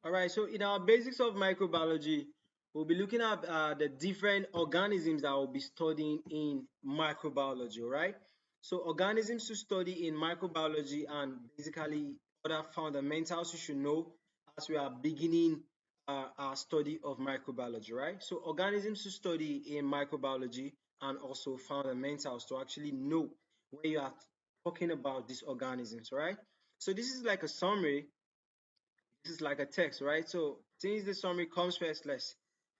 All right, so in our basics of microbiology, we'll be looking at the different organisms that we'll be studying in microbiology, all right? So organisms to study in microbiology and basically other fundamentals you should know as we are beginning our study of microbiology, right? So organisms to study in microbiology and also fundamentals to actually know when you are talking about these organisms, right? So this is like a summary, this is like a text, right? So since the summary comes first, let's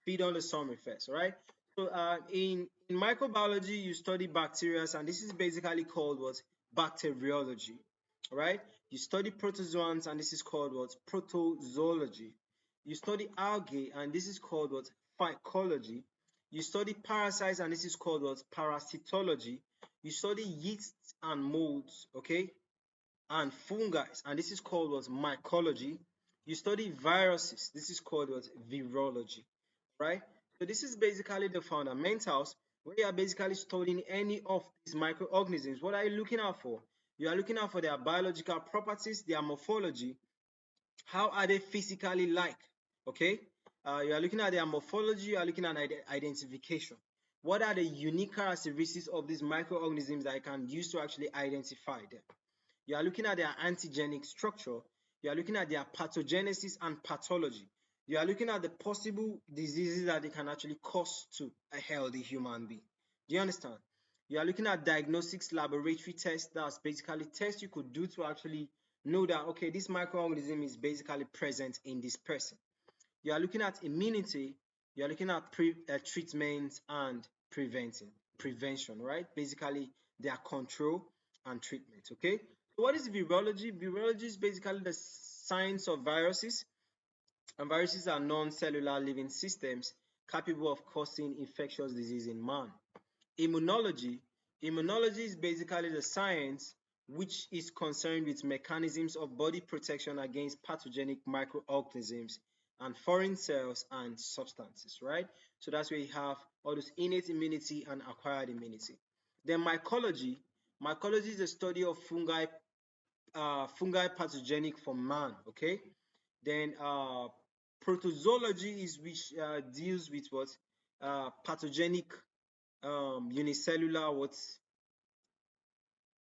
feed on the summary first, right? So in microbiology, you study bacteria, and this is basically called what? Bacteriology, right? You study protozoans, and this is called what? Protozoology. You study algae, and this is called what? Phycology. You study parasites, and this is called what? Parasitology. You study yeasts and molds, okay? And fungi, and this is called what? Mycology. You study viruses, this is called what? Virology, right? So this is basically the fundamentals where you are basically studying any of these microorganisms. What are you looking out for? You are looking out for their biological properties, their morphology, how are they physically like, okay? You are looking at their morphology, you are looking at identification. What are the unique characteristics of these microorganisms that I can use to actually identify them? You are looking at their antigenic structure. You are looking at their pathogenesis and pathology. You are looking at the possible diseases that they can actually cause to a healthy human being. Do you understand? You are looking at diagnostics laboratory tests. That's basically tests you could do to actually know that, okay, this microorganism is basically present in this person. You are looking at immunity. You are looking at treatment and prevention, right? Basically, their control and treatment, okay? So what is virology? Virology is basically the science of viruses, and viruses are non-cellular living systems capable of causing infectious disease in man. Immunology. Immunology is basically the science which is concerned with mechanisms of body protection against pathogenic microorganisms and foreign cells and substances, right? So that's where you have all those innate immunity and acquired immunity. Then mycology. Mycology is the study of fungi pathogenic for man, okay? Then protozoology is which deals with what? Pathogenic unicellular what?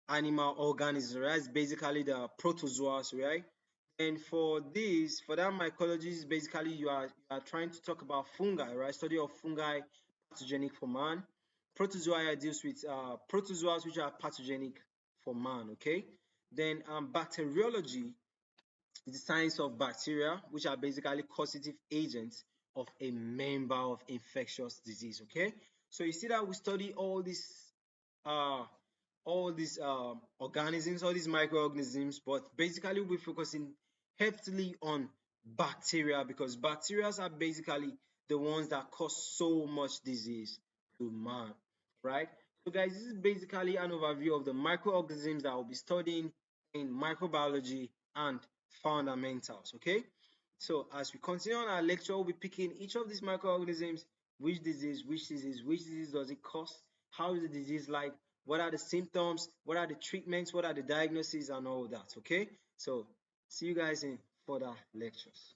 Animal organisms, right? It's basically the protozoas, right? And for this, for that mycology is basically you are trying to talk about fungi, right? Study of fungi pathogenic for man. Protozoa deals with protozoas which are pathogenic for man, okay? Then bacteriology is the science of bacteria, which are basically causative agents of a member of infectious disease, okay? So you see that we study uh, all these organisms, all these microorganisms, but basically we're focusing heavily on bacteria because bacteria are basically the ones that cause so much disease to man, right? So guys, this is basically an overview of the microorganisms that we'll be studying in microbiology and fundamentals, okay? So as we continue on our lecture, we'll be picking each of these microorganisms, which disease does it cause, how is the disease like, what are the symptoms, what are the treatments, what are the diagnoses and all that, okay? So see you guys in further lectures.